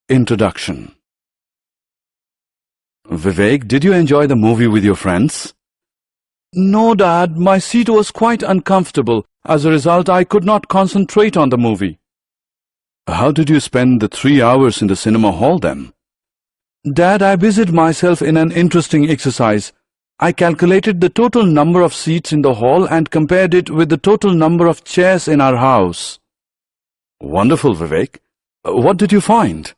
Introduction. Vivek, did you enjoy the movie with your friends? No, Dad. My seat was quite uncomfortable. As a result, I could not concentrate on the movie. How did you spend the 3 hours in the cinema hall then? Dad, I busied myself in an interesting exercise. I calculated the total number of seats in the hall and compared it with the total number of chairs in our house. Wonderful, Vivek. What did you find?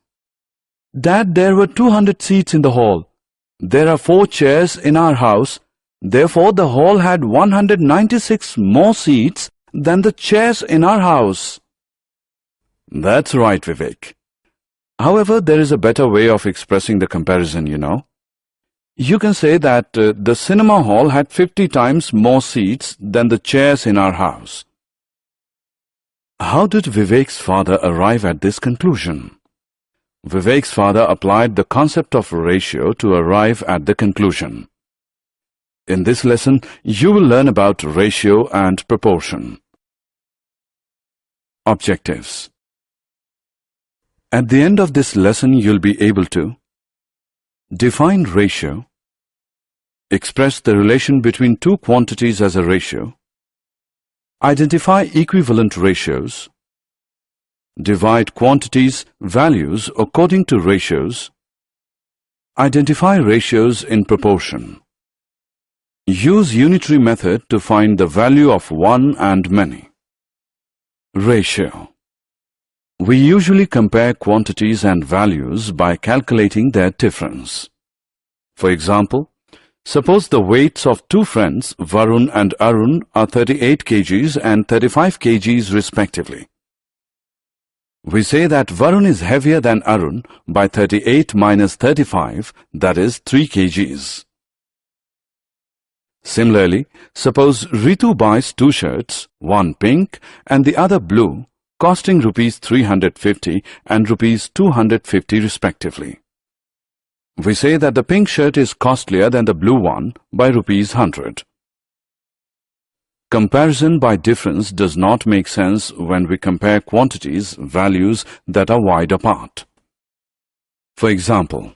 Dad, there were 200 seats in the hall. There are 4 chairs in our house. Therefore, the hall had 196 more seats than the chairs in our house. That's right, Vivek. However, there is a better way of expressing the comparison, you know. You can say that the cinema hall had 50 times more seats than the chairs in our house. How did Vivek's father arrive at this conclusion? Vivek's father applied the concept of ratio to arrive at the conclusion. In this lesson, you will learn about ratio and proportion. Objectives. At the end of this lesson, you'll be able to define ratio, express the relation between two quantities as a ratio, identify equivalent ratios, divide quantities, values according to ratios, identify ratios in proportion. Use unitary method to find the value of one and many. Ratio. We usually compare quantities and values by calculating their difference. For example, suppose the weights of two friends, Varun and Arun, are 38 kgs and 35 kgs respectively. We say that Varun is heavier than Arun by 38 minus 35, that is 3 kgs. Similarly, suppose Ritu buys 2 shirts, one pink and the other blue, costing rupees 350 and rupees 250 respectively. We say that the pink shirt is costlier than the blue one by rupees 100. Comparison by difference does not make sense when we compare quantities, values that are wide apart. For example,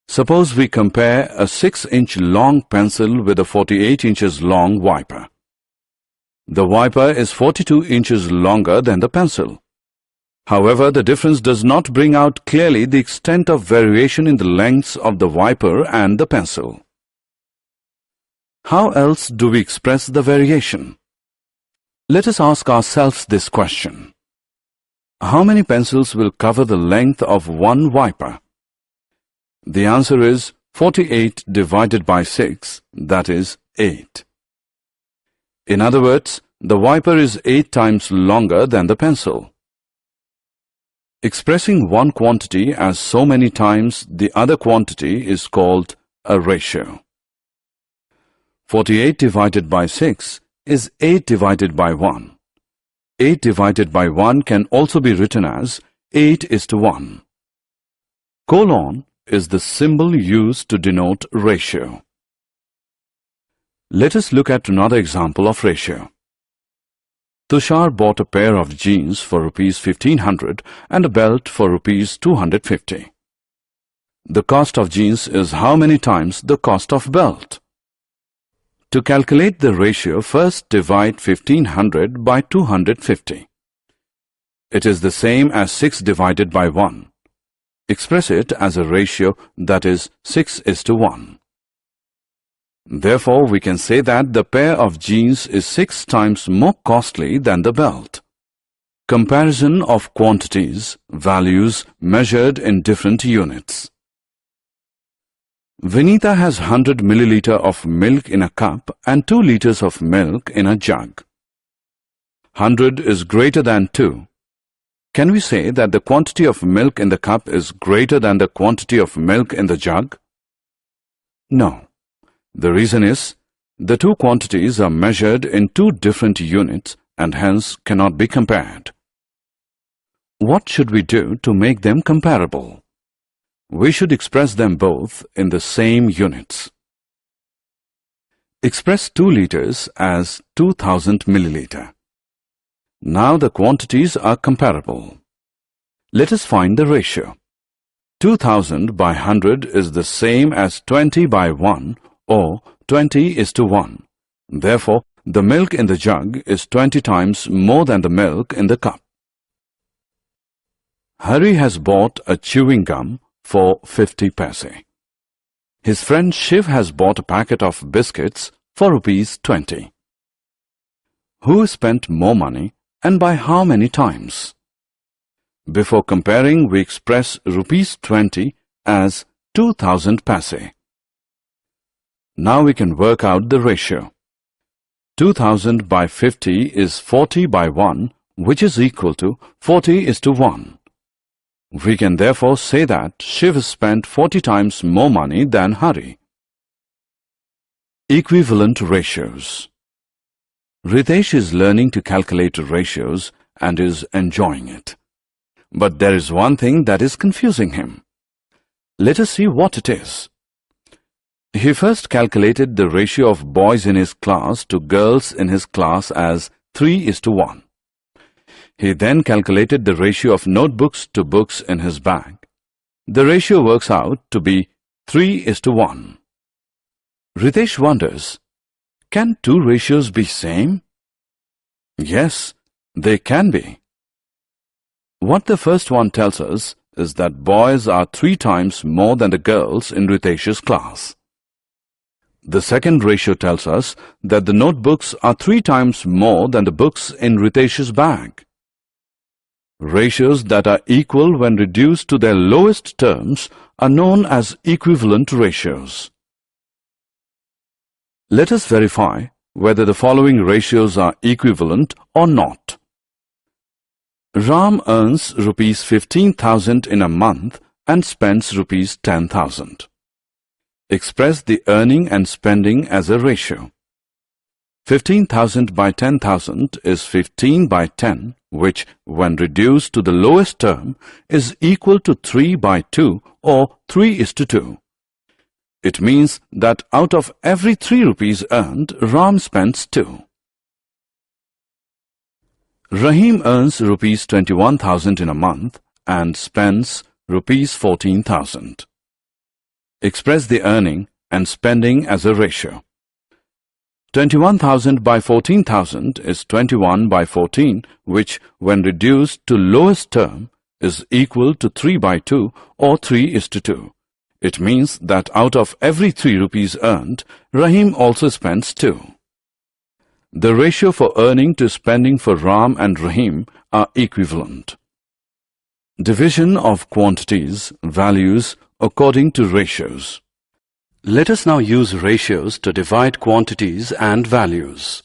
suppose we compare a 6-inch long pencil with a 48 inches long wiper. The wiper is 42 inches longer than the pencil. However, the difference does not bring out clearly the extent of variation in the lengths of the wiper and the pencil. How else do we express the variation? Let us ask ourselves this question. How many pencils will cover the length of one wiper? The answer is 48 divided by 6, that is 8. In other words, the wiper is 8 times longer than the pencil. Expressing one quantity as so many times the other quantity is called a ratio. 48 divided by 6 is 8 divided by 1. 8 divided by 1 can also be written as 8:1. Colon is the symbol used to denote ratio. Let us look at another example of ratio. Tushar bought a pair of jeans for rupees 1500 and a belt for rupees 250. The cost of jeans is how many times the cost of belt? To calculate the ratio, first divide 1500 by 250. It is the same as 6 divided by 1. Express it as a ratio, that is 6:1. Therefore, we can say that the pair of jeans is 6 times more costly than the belt. Comparison of quantities, values measured in different units. Vinita has 100 milliliter of milk in a cup and 2 liters of milk in a jug. 100 is greater than 2. Can we say that the quantity of milk in the cup is greater than the quantity of milk in the jug? No. The reason is, the two quantities are measured in 2 different units and hence cannot be compared. What should we do to make them comparable? We should express them both in the same units. Express 2 liters as 2000 milliliter. Now the quantities are comparable. Let us find the ratio. 2000 by 100 is the same as 20 by 1 or 20:1. Therefore, the milk in the jug is 20 times more than the milk in the cup. Hari has bought a chewing gum for 50 paise. His friend Shiv has bought a packet of biscuits for ₹20. Who spent more money and by how many times? Before comparing, we express ₹20 as 2000 paise. Now we can work out the ratio. 2000 by 50 is 40 by 1, which is equal to 40:1. We can therefore say that Shiv spent 40 times more money than Hari. Equivalent ratios. Ritesh is learning to calculate ratios and is enjoying it. But there is one thing that is confusing him. Let us see what it is. He first calculated the ratio of boys in his class to girls in his class as 3:1. He then calculated the ratio of notebooks to books in his bag. The ratio works out to be 3:1. Ritesh wonders, can two ratios be same? Yes, they can be. What the first one tells us is that boys are 3 times more than the girls in Ritesh's class. The second ratio tells us that the notebooks are 3 times more than the books in Ritesh's bag. Ratios that are equal when reduced to their lowest terms are known as equivalent ratios. Let us verify whether the following ratios are equivalent or not. Ram earns ₹15,000 in a month and spends ₹10,000. Express the earning and spending as a ratio. 15,000 by 10,000 is 15 by 10, which, when reduced to the lowest term, is equal to 3 by 2 or 3:2. It means that out of every 3 rupees earned, Ram spends 2. Rahim earns ₹21,000 in a month and spends ₹14,000. Express the earning and spending as a ratio. 21,000 by 14,000 is 21 by 14, which, when reduced to lowest term, is equal to 3 by 2 or 3:2. It means that out of every 3 rupees earned, Rahim also spends 2. The ratio for earning to spending for Ram and Rahim are equivalent. Division of quantities, values, according to ratios. Let us now use ratios to divide quantities and values.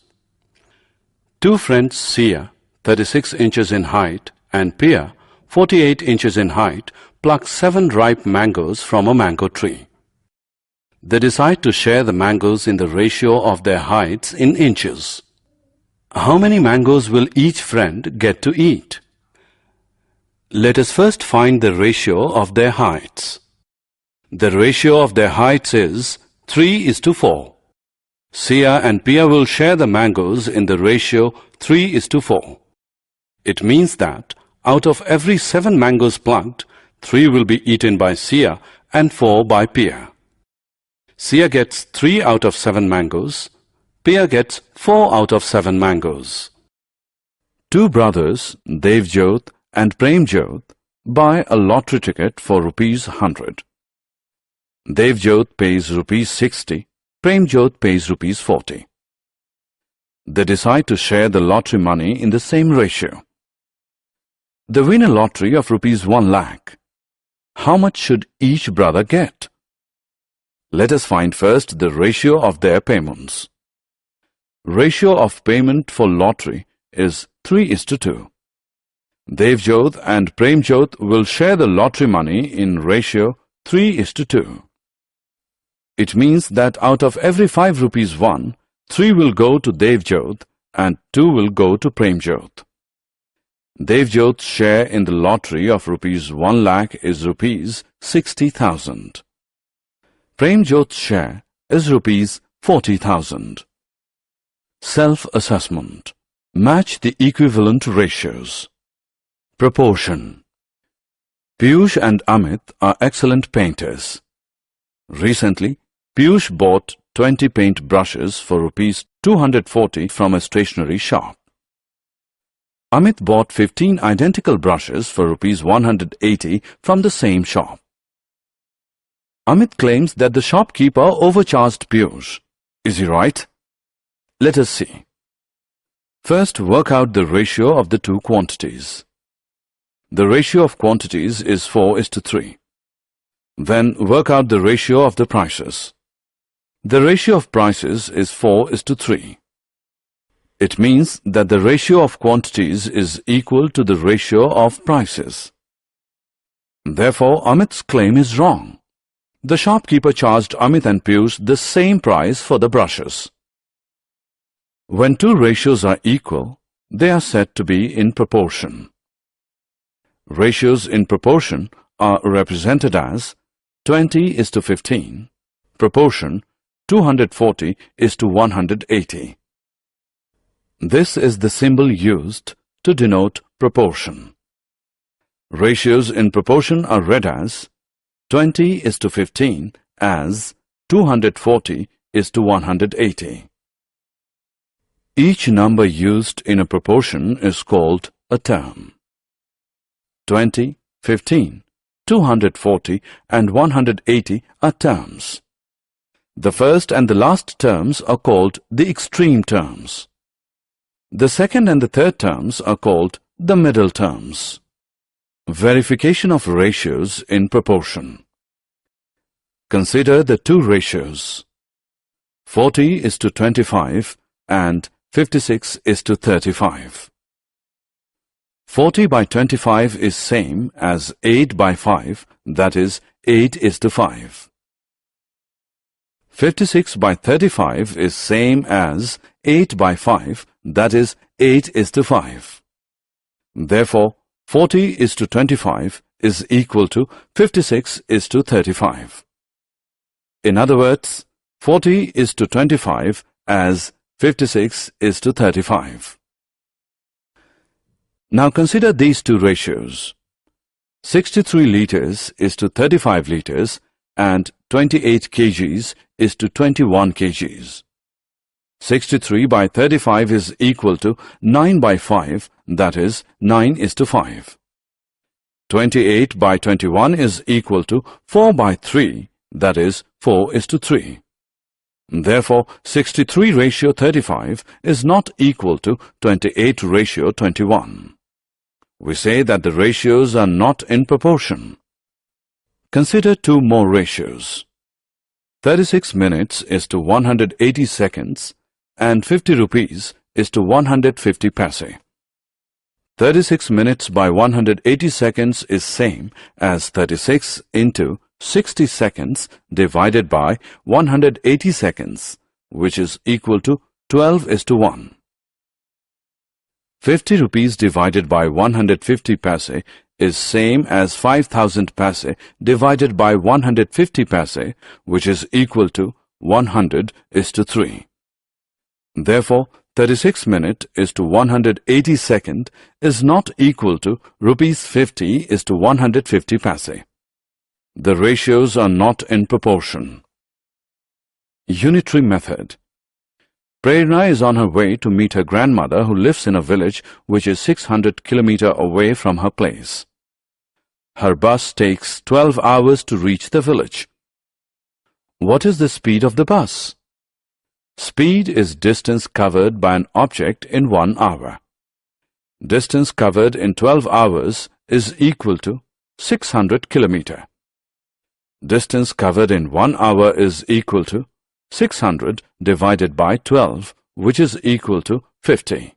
Two friends Sia, 36 inches in height, and Pia, 48 inches in height, pluck 7 ripe mangoes from a mango tree. They decide to share the mangoes in the ratio of their heights in inches. How many mangoes will each friend get to eat? Let us first find the ratio of their heights. The ratio of their heights is 3:4. Sia and Pia will share the mangoes in the ratio 3:4. It means that out of every 7 mangoes plucked, 3 will be eaten by Sia and 4 by Pia. Sia gets 3 out of 7 mangoes. Pia gets 4 out of 7 mangoes. Two brothers, Devjot and Premjot, buy a lottery ticket for ₹100. Devjot pays ₹60, Premjot pays ₹40. They decide to share the lottery money in the same ratio. They win a lottery of ₹1 lakh. How much should each brother get? Let us find first the ratio of their payments. Ratio of payment for lottery is 3:2. Devjot and Premjot will share the lottery money in ratio 3:2. It means that out of every 5 rupees won, 3 will go to Devjot and 2 will go to Premjot. Devjot's share in the lottery of ₹1 lakh is ₹60,000. Premjot's share is 40,000. Self-assessment. Match the equivalent ratios. Proportion. Piyush and Amit are excellent painters. Recently, Piyush bought 20 paint brushes for rupees 240 from a stationery shop. Amit bought 15 identical brushes for rupees 180 from the same shop. Amit claims that the shopkeeper overcharged Piyush. Is he right? Let us see. First, work out the ratio of the two quantities. The ratio of quantities is 4:3. Then work out the ratio of the prices. The ratio of prices is 4:3. It means that the ratio of quantities is equal to the ratio of prices. Therefore, Amit's claim is wrong. The shopkeeper charged Amit and Piyush the same price for the brushes. When two ratios are equal, they are said to be in proportion. Ratios in proportion are represented as 20:15, proportion 240:180. This is the symbol used to denote proportion. Ratios in proportion are read as 20:15 as 240:180. Each number used in a proportion is called a term. 20, 15, 240 and 180 are terms. The first and the last terms are called the extreme terms. The second and the third terms are called the middle terms. Verification of ratios in proportion. Consider the two ratios. 40:25 and 56:35. 40/25 is same as 8/5, that is 8:5. 56/35 is same as 8/5, that is 8:5. Therefore, 40:25 is equal to 56:35. In other words, 40:25 as 56:35. Now consider these two ratios. 63 liters is to 35 liters and 28 kgs is to 21 kgs. 63/35 is equal to 9/5, that is 9:5. 28/21 is equal to 4/3, that is 4:3. Therefore, 63:35 is not equal to 28:21. We say that the ratios are not in proportion. Consider two more ratios. 36 minutes is to 180 seconds and 50 rupees is to 150 paise. 36 minutes by 180 seconds is same as 36 into 60 seconds divided by 180 seconds, which is equal to 12:1. 50 rupees divided by 150 paise is same as 5,000 paise divided by 150 paise, which is equal to 100:3. Therefore, 36 minute is to 180 second is not equal to rupees 50 is to 150 paise. The ratios are not in proportion. Unitary method. Prerna is on her way to meet her grandmother who lives in a village which is 600 kilometers away from her place. Her bus takes 12 hours to reach the village. What is the speed of the bus? Speed is distance covered by an object in 1 hour. Distance covered in 12 hours is equal to 600 kilometers. Distance covered in 1 hour is equal to 600 divided by 12, which is equal to 50.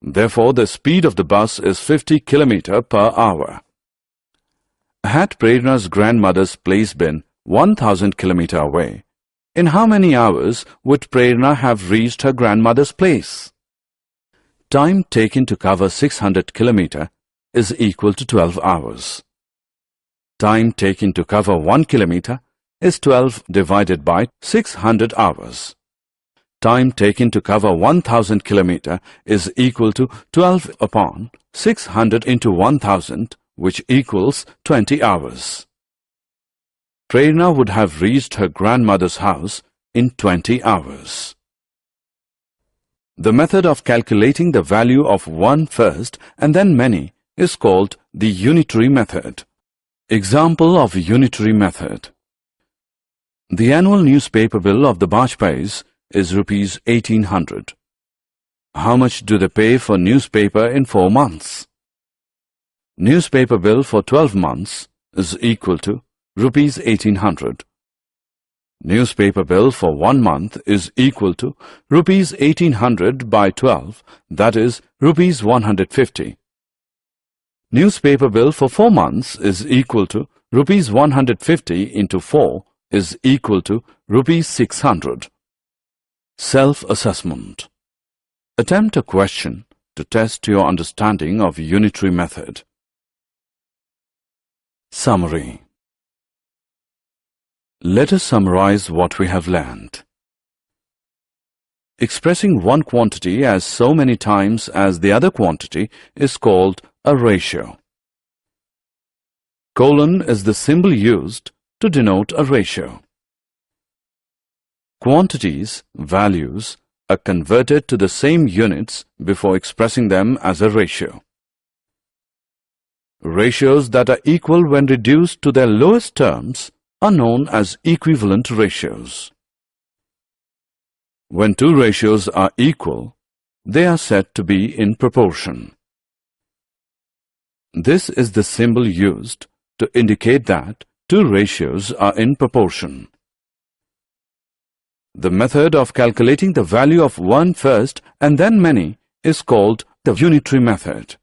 Therefore, the speed of the bus is 50 kilometers per hour. Had Prerna's grandmother's place been 1,000 kilometers away, in how many hours would Prerna have reached her grandmother's place? Time taken to cover 600 kilometers is equal to 12 hours. Time taken to cover 1 kilometer is 12 divided by 600 hours. time taken to cover 1000 kilometer is equal to 12 upon 600 into 1000, which equals 20 hours. Prerna would have reached her grandmother's house in 20 hours. The method of calculating the value of one first and then many is called the unitary method. Example of unitary method. The annual newspaper bill of the Bajpayis is rupees 1800. How much do they pay for newspaper in 4 months? Newspaper bill for 12 months is equal to rupees 1800. Newspaper bill for 1 month is equal to rupees 1800 by 12, that is rupees 150. Newspaper bill for 4 months is equal to rupees 150 into 4 is equal to rupees 600. Self-assessment. Attempt a question to test your understanding of unitary method. Summary. Let us summarize what we have learned. Expressing one quantity as so many times as the other quantity is called a ratio. Colon is the symbol used to denote a ratio. Quantities, values, are converted to the same units before expressing them as a ratio. Ratios that are equal when reduced to their lowest terms are known as equivalent ratios. When two ratios are equal, they are said to be in proportion. This is the symbol used to indicate that two ratios are in proportion. The method of calculating the value of one first and then many is called the unitary method.